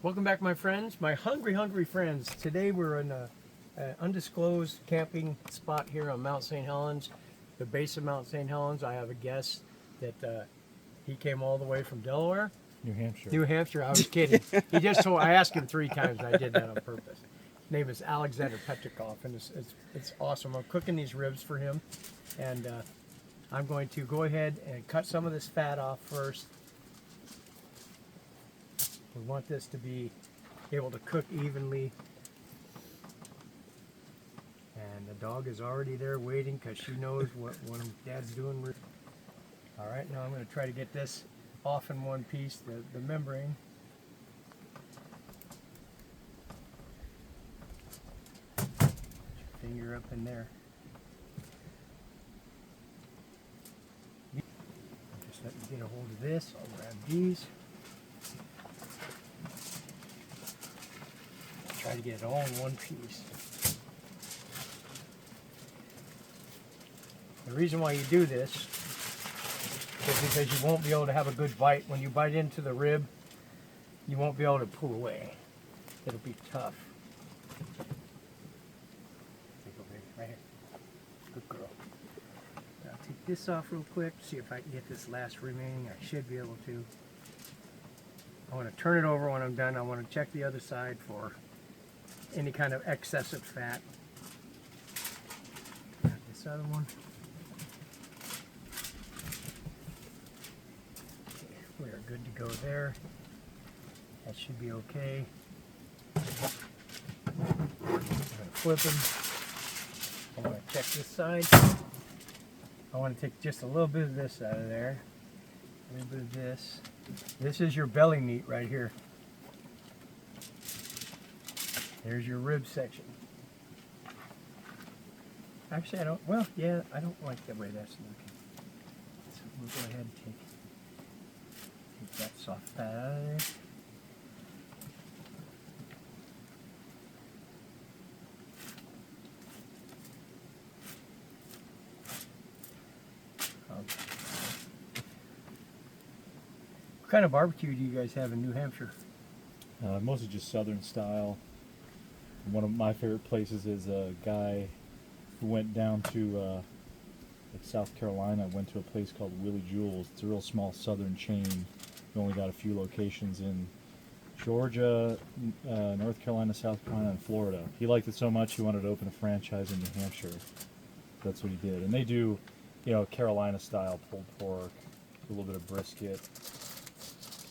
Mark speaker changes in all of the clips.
Speaker 1: Welcome back, my friends, my hungry friends. Today we're in an undisclosed camping spot here on Mount St. Helens, the base of Mount St. Helens. I have a guest that he came all the way from Delaware.
Speaker 2: New Hampshire.
Speaker 1: New Hampshire, I was kidding. He just told, I asked him 3 times and I did that on purpose. His name is Aleks Petakov, and it's awesome. I'm cooking these ribs for him, and I'm going to go ahead and cut some of this fat off first. We want this to be able to cook evenly. And the dog is already there waiting because she knows what Dad's doing. All right, now I'm going to try to get this off in one piece, the membrane. Put your finger up in there. Just let me get a hold of this. I'll grab these. Try to get it all in one piece. The reason why you do this is because you won't be able to have a good bite. When you bite into the rib, you won't be able to pull away. It'll be tough. Take over here, right here. Good girl. I'll take this off real quick, see if I can get this last remaining. I should be able to. I want to turn it over when I'm done. I want to check the other side for any kind of excessive fat. Got this other one. Okay, we are good to go there. That should be okay. I'm going to flip them. I'm going to check this side. I want to take just a little bit of this out of there. A little bit of this. This is your belly meat right here. There's your rib section. Actually, I don't like the way that's looking. So we'll go ahead and take that soft fat out of there. Okay. What kind of barbecue do you guys have in New Hampshire?
Speaker 2: Mostly just Southern style. One of my favorite places is a guy who went down to South Carolina, went to a place called Willie Jewell's. It's a real small southern chain. We only got a few locations in Georgia, North Carolina, South Carolina, and Florida. He liked it so much he wanted to open a franchise in New Hampshire. That's what he did. And they do, Carolina style pulled pork, a little bit of brisket,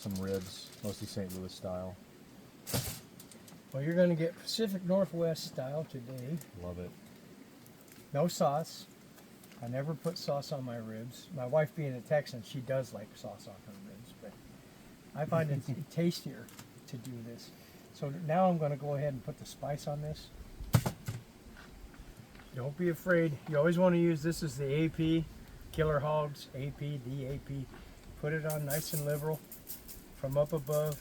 Speaker 2: some ribs, mostly St. Louis style.
Speaker 1: Well, you're going to get Pacific Northwest style today.
Speaker 2: Love it.
Speaker 1: No sauce. I never put sauce on my ribs. My wife being a Texan, she does like sauce on her ribs, but I find it tastier to do this. So now I'm going to go ahead and put the spice on this. Don't be afraid. You always want to use this as the AP, Killer Hogs, AP, DAP. Put it on nice and liberal from up above.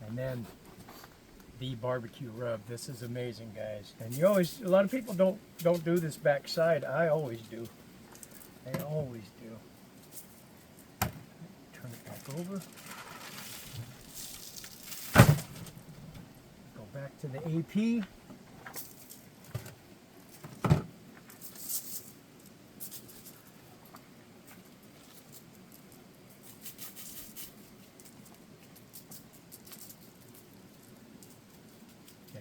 Speaker 1: And then the barbecue rub. This is amazing, guys. And a lot of people don't do this backside. I always do. I always do. Turn it back over. Go back to the AP.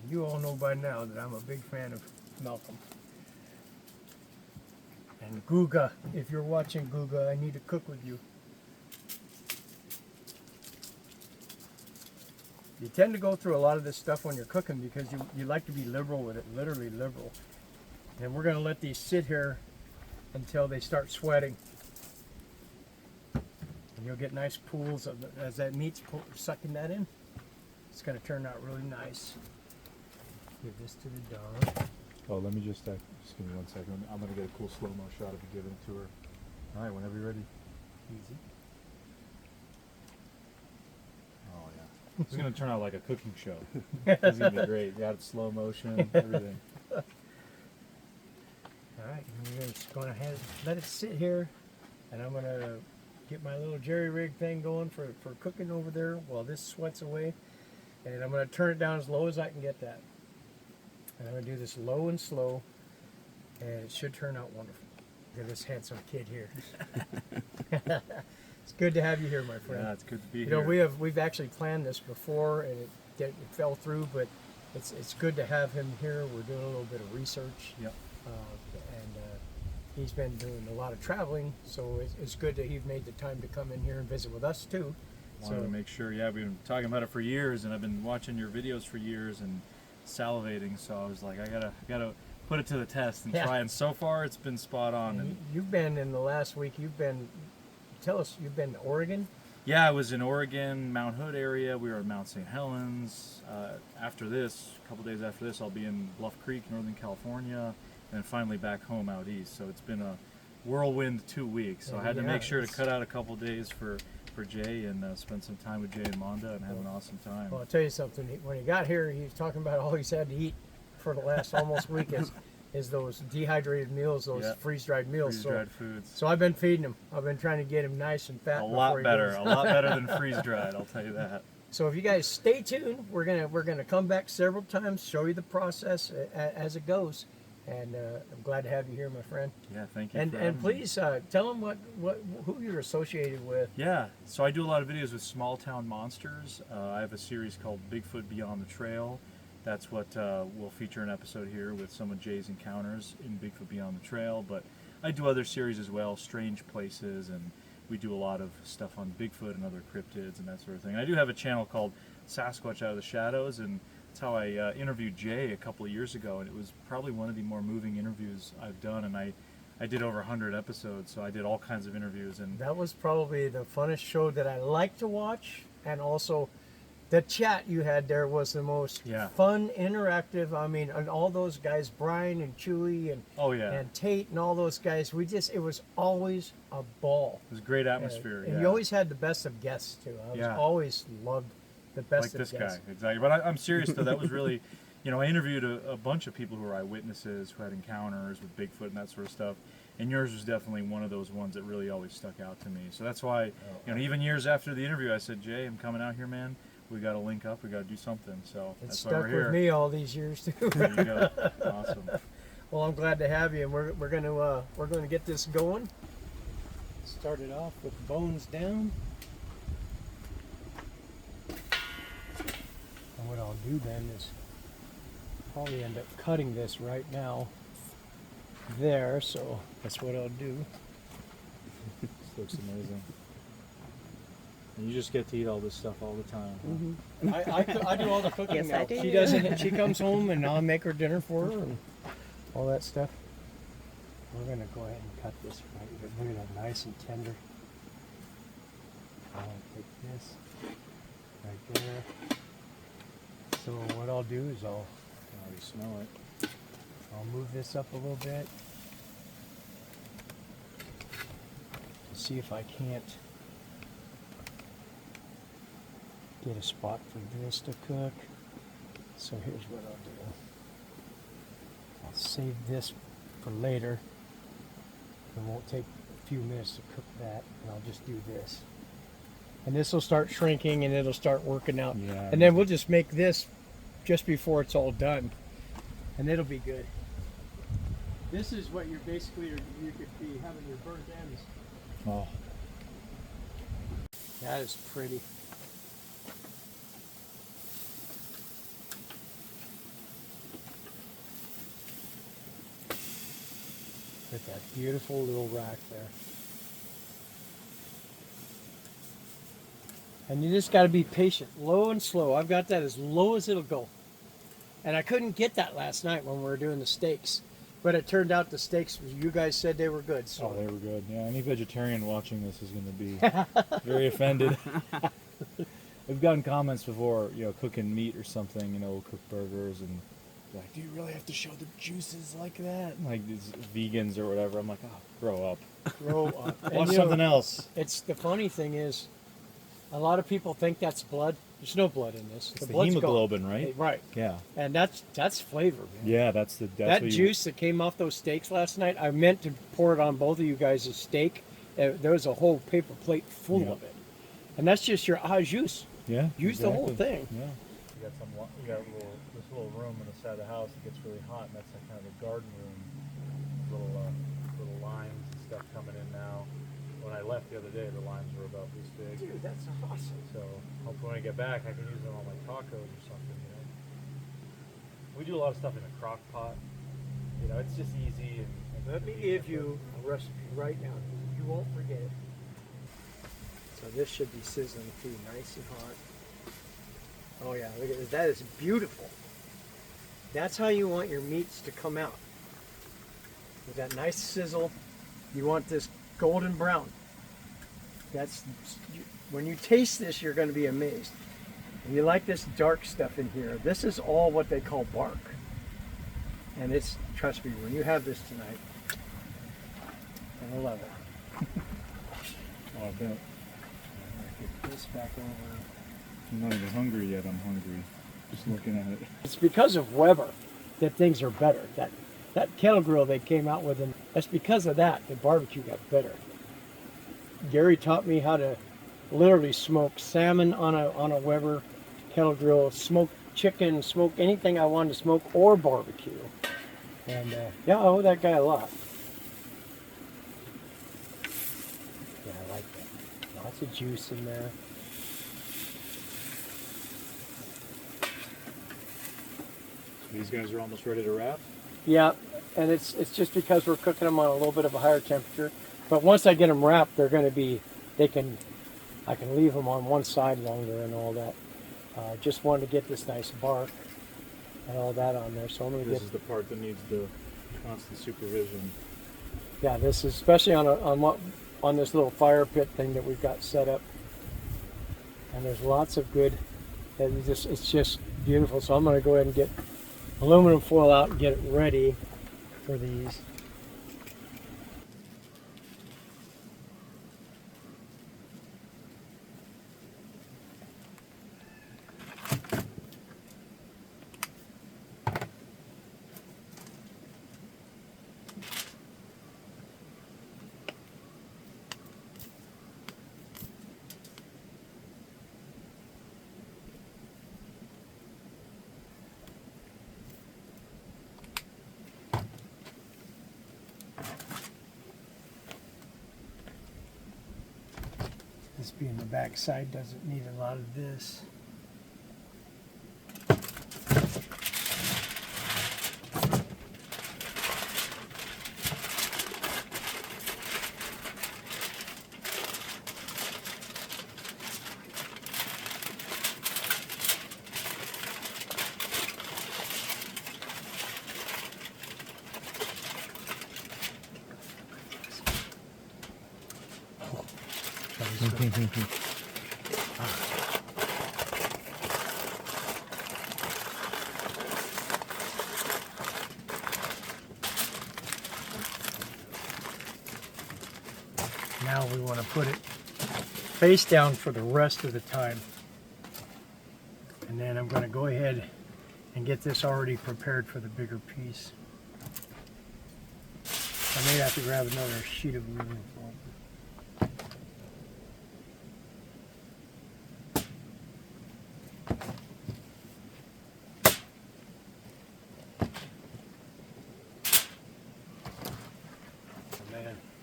Speaker 1: You all know by now that I'm a big fan of Malcolm. And Guga, if you're watching Guga, I need to cook with you. You tend to go through a lot of this stuff when you're cooking because you like to be liberal with it, literally liberal. And we're going to let these sit here until they start sweating. And you'll get nice pools as that meat's sucking that in. It's going to turn out really nice. Give this to the dog.
Speaker 2: Oh, let me just give me 1 second. I'm going to get a cool slow-mo shot of you giving it to her. All right, whenever you're ready.
Speaker 1: Easy.
Speaker 2: Oh, yeah. It's going to turn out like a cooking show. It's going to be great. You got it slow motion, everything.
Speaker 1: All right, we're just going to let it sit here, and I'm going to get my little jerry rig thing going for cooking over there while this sweats away. And I'm going to turn it down as low as I can get that. And I'm going to do this low and slow, and it should turn out wonderful. Look at this handsome kid here. It's good to have you here, my friend.
Speaker 2: Yeah, it's good to be
Speaker 1: You
Speaker 2: here.
Speaker 1: know, we've actually planned this before, and it fell through, but it's good to have him here. We're doing a little bit of research.
Speaker 2: Yep.
Speaker 1: He's been doing a lot of traveling, so it's good that he made the time to come in here and visit with us too.
Speaker 2: Wanted to make sure. Yeah, we've been talking about it for years, and I've been watching your videos for years and salivating. So I was like, I gotta put it to the test and try. And so far, it's been spot on. And
Speaker 1: you've been in the last week. Tell us, you've been to Oregon.
Speaker 2: yeah, I was in Oregon, Mount Hood area. We were at Mount St. Helens. After this, a couple days after this, I'll be in Bluff Creek, Northern California, and then finally back home out east. So it's been a whirlwind 2 weeks. So I had to make sure to cut out a couple days for Jay and spend some time with Jay and Monda and have an awesome time.
Speaker 1: Well, I'll tell you something. When he got here, he was talking about all he's had to eat for the last almost week is those dehydrated meals, those freeze-dried meals.
Speaker 2: Freeze-dried foods.
Speaker 1: So I've been feeding him. I've been trying to get him nice and fat.
Speaker 2: A lot better than freeze-dried. I'll tell you that.
Speaker 1: So if you guys stay tuned, we're gonna come back several times, show you the process as it goes, and I'm glad to have you here, my friend.
Speaker 2: Yeah, thank you.
Speaker 1: And please tell them who you're associated with.
Speaker 2: Yeah, so I do a lot of videos with small town monsters. I have a series called Bigfoot Beyond the Trail. That's what we'll feature an episode here with some of Jay's encounters in Bigfoot Beyond the Trail. But I do other series as well, Strange Places, and we do a lot of stuff on Bigfoot and other cryptids and that sort of thing. And I do have a channel called Sasquatch Out of the Shadows, and that's how I interviewed Jay a couple of years ago, and it was probably one of the more moving interviews I've done. And I did over 100 episodes, so I did all kinds of interviews. And
Speaker 1: that was probably the funnest show that I like to watch, and also the chat you had there was the most fun, interactive. I mean, and all those guys, Brian and Chewy and and Tate and all those guys, it was always a ball.
Speaker 2: It was a great atmosphere.
Speaker 1: And you always had the best of guests too. I always loved the best of guests.
Speaker 2: Like this guy, exactly. But I'm serious though, that was really, I interviewed a bunch of people who were eyewitnesses, who had encounters with Bigfoot and that sort of stuff. And yours was definitely one of those ones that really always stuck out to me. So that's why, even years after the interview, I said, Jay, I'm coming out here, man. We got to link up. We got to do something. So that's why we're here.
Speaker 1: It's stuck with me all these years too.
Speaker 2: There you go. Awesome.
Speaker 1: Well, I'm glad to have you, and we're going to get this going. Start it off with bones down. And what I'll do then is probably end up cutting this right now there. So that's what I'll do.
Speaker 2: This looks amazing. And you just get to eat all this stuff all the time. Huh?
Speaker 1: I do all the cooking
Speaker 3: Yes,
Speaker 1: now.
Speaker 3: I do.
Speaker 1: She doesn't. She comes home and I'll make her dinner for her and all that stuff. We're gonna go ahead and cut this right. Look at that, nice and tender. I'll take this right there. So what I'll do is I'll
Speaker 2: already smell it.
Speaker 1: I'll move this up a little bit. See if I can't get a spot for this to cook. So here's what I'll do. I'll save this for later. It won't take a few minutes to cook that, and I'll just do this. And this will start shrinking and it'll start working out.
Speaker 2: Yeah.
Speaker 1: And then we'll just make this just before it's all done. And it'll be good. This is what you're basically, you could be having your burnt ends.
Speaker 2: Oh.
Speaker 1: That is pretty. With that beautiful little rack there. And you just got to be patient, low and slow. I've got that as low as it'll go. And I couldn't get that last night when we were doing the steaks. But it turned out the steaks, you guys said they were good. So.
Speaker 2: Oh, they were good. Yeah, any vegetarian watching this is going to be very offended. We've gotten comments before, cooking meat or something, we'll cook burgers and like, do you really have to show the juices like that? Like these vegans or whatever. I'm like, oh, grow up.
Speaker 1: Grow up.
Speaker 2: Watch something else.
Speaker 1: It's the funny thing is, a lot of people think that's blood. There's no blood in this.
Speaker 2: It's the hemoglobin,
Speaker 1: gone.
Speaker 2: right?
Speaker 1: Right.
Speaker 2: Yeah.
Speaker 1: And that's flavor, man.
Speaker 2: Yeah, that
Speaker 1: juice that came off those steaks last night, I meant to pour it on both of you guys' steak, There was a whole paper plate full
Speaker 2: Yeah.
Speaker 1: of it. And that's just your au jus.
Speaker 2: Yeah.
Speaker 1: Use the whole
Speaker 2: exactly.
Speaker 1: thing.
Speaker 2: Yeah. You got this little room on the side of the house that gets really hot, and that's like kind of the garden room. Little limes and stuff coming in now. When I left the other day, the limes were about this big.
Speaker 1: Dude, that's awesome.
Speaker 2: So hopefully when I get back, I can use them on my tacos or something. You know, we do a lot of stuff in a crock pot. You know, it's just easy. And
Speaker 1: Let me give you a recipe right now. You won't forget it. So this should be sizzling too, nice and hot. Oh yeah, look at this. That is beautiful. That's how you want your meats to come out. With that nice sizzle, you want this golden brown. When you taste this, you're going to be amazed. And you like this dark stuff in here. This is all what they call bark. And it's, trust me, when you have this tonight, you're going to love it.
Speaker 2: Oh, I bet.
Speaker 1: Get this back over.
Speaker 2: I'm not even hungry yet. I'm hungry. Just looking at it.
Speaker 1: It's because of Weber that things are better. That kettle grill they came out with, and that's because of that the barbecue got better. Gary taught me how to literally smoke salmon on a Weber kettle grill, smoke chicken, smoke anything I wanted to smoke, or barbecue. And yeah, I owe that guy a lot. Yeah, I like that. Lots of juice in there.
Speaker 2: These guys are almost ready to wrap.
Speaker 1: Yeah, and it's just because we're cooking them on a little bit of a higher temperature. But once I get them wrapped, they're going to be, I can leave them on one side longer and all that. Just wanted to get this nice bark and all that on there. So I'm going to
Speaker 2: This is the part that needs the constant supervision.
Speaker 1: yeah, this is especially on this little fire pit thing that we've got set up. And there's lots of good, it's just beautiful. So I'm going to go ahead and get aluminum foil out and get it ready for these. This being the back side doesn't need a lot of this. Now we want to put it face down for the rest of the time. And then I'm going to go ahead and get this already prepared for the bigger piece. I may have to grab another sheet of aluminum foil.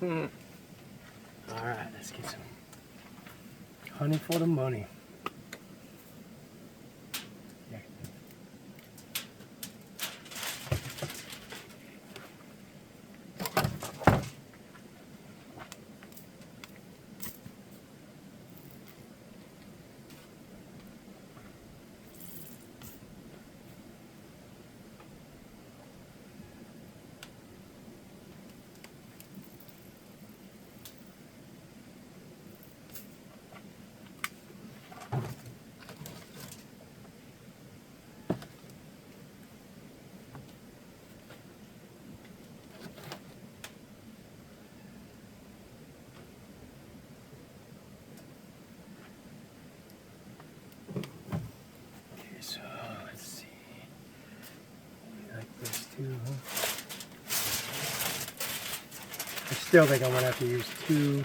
Speaker 1: All right, let's get some honey for the money. Yeah. So let's see. Like this too, huh? I still think I'm gonna have to use two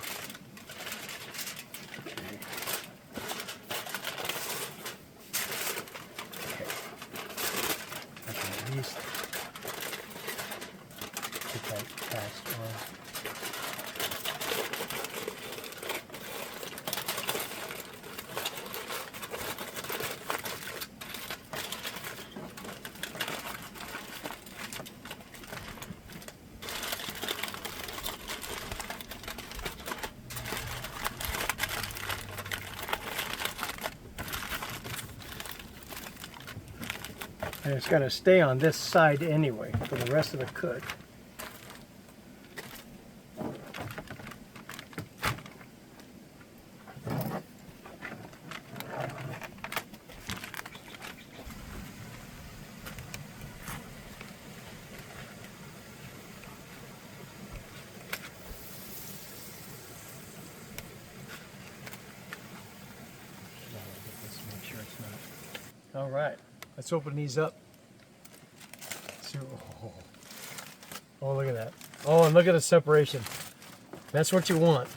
Speaker 1: And it's going to stay on this side anyway for the rest of the cook. All right, let's open these up. See, oh, look at that. Oh, and look at the separation. That's what you want.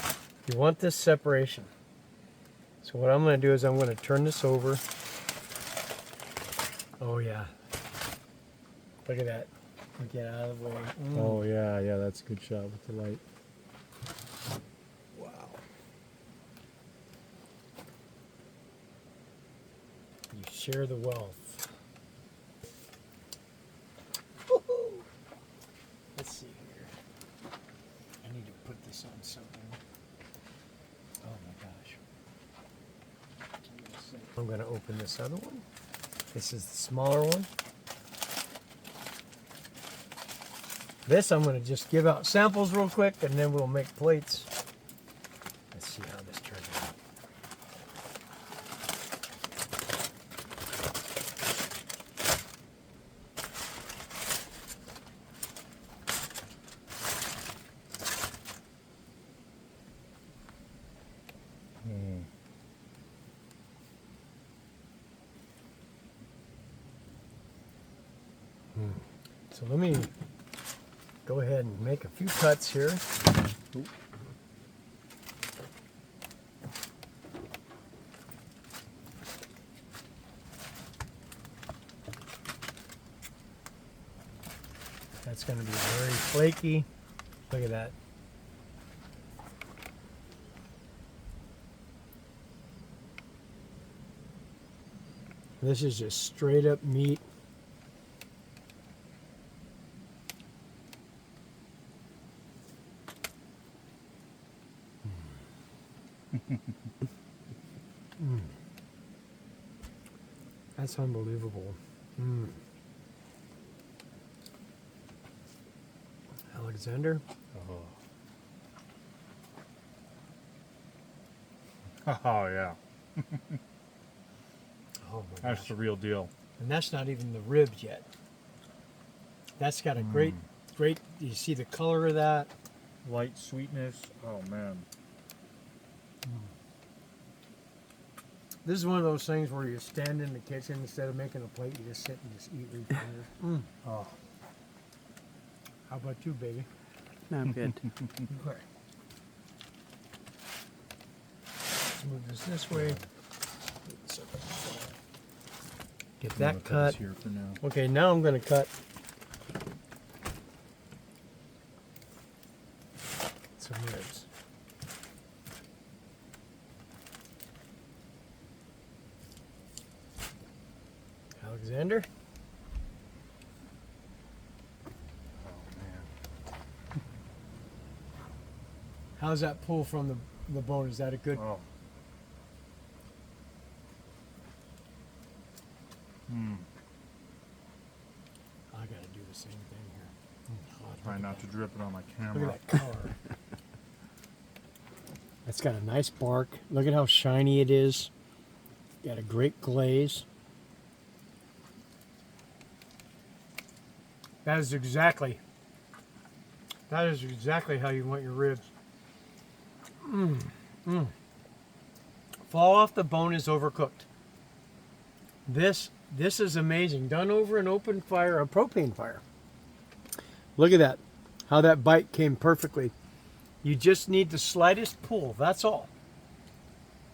Speaker 1: You want this separation. So what I'm going to do is I'm going to turn this over. Oh, yeah. Look at that. Get out of the way.
Speaker 2: Oh, yeah, that's a good shot with the light.
Speaker 1: Wow. You share the wealth. Woo-hoo. Let's see here. I need to put this on something. Oh my gosh. I'm going to open this other one. This is the smaller one. This I'm going to just give out samples real quick and then we'll make plates. Let's see how this turns out. So let me go ahead and make a few cuts here. Ooh. That's going to be very flaky. Look at that. This is just straight up meat. That's unbelievable. Alexander.
Speaker 2: Oh yeah.
Speaker 1: Oh my
Speaker 2: That's
Speaker 1: gosh.
Speaker 2: the real deal.
Speaker 1: And that's not even the ribs yet. That's got a great, you see the color of that?
Speaker 2: Light sweetness. Oh man.
Speaker 1: This is one of those things where you stand in the kitchen instead of making a plate, you just sit and just eat with your fingers. Oh. How about you, baby?
Speaker 3: No, I'm good.
Speaker 1: Okay. Move this way. Get that cut.
Speaker 2: Here for now.
Speaker 1: Okay, now I'm going to cut some ribs. Alexander? How's that pull from the bone? Is that a good?
Speaker 2: Oh.
Speaker 1: I gotta do the same thing here.
Speaker 2: Try not to drip it on my
Speaker 1: Look
Speaker 2: camera.
Speaker 1: at that color. It's got a nice bark. Look at how shiny it is. Got a great glaze. That is exactly how you want your ribs. Fall off the bone is overcooked. This is amazing. Done over an open fire, a propane fire. Look at that. How that bite came perfectly. You just need the slightest pull. That's all.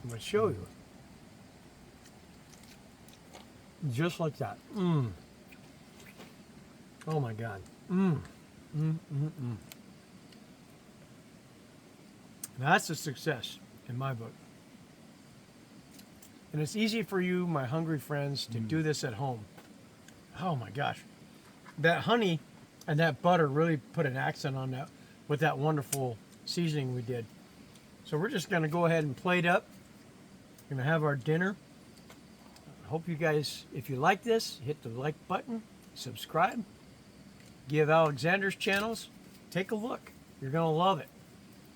Speaker 1: I'm going to show you. Just like that. Oh my God. That's a success in my book. And it's easy for you, my hungry friends, to do this at home. Oh my gosh. That honey and that butter really put an accent on that with that wonderful seasoning we did. So we're just going to go ahead and plate up. We're going to have our dinner. hope you guys, if you like this, hit the like button, subscribe, give Alexander's channels, take a look. You're going to love it.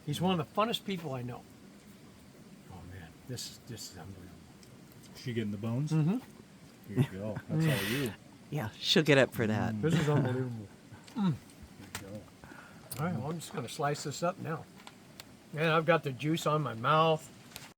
Speaker 1: He's one of the funnest people I know. Oh, man, this is unbelievable.
Speaker 2: She getting the bones?
Speaker 1: Mm-hmm.
Speaker 2: Here you go. That's all you.
Speaker 3: Yeah, she'll get up for that.
Speaker 1: This is unbelievable.
Speaker 2: Here you go.
Speaker 1: All right, well, I'm just going to slice this up now. Man, I've got the juice on my mouth.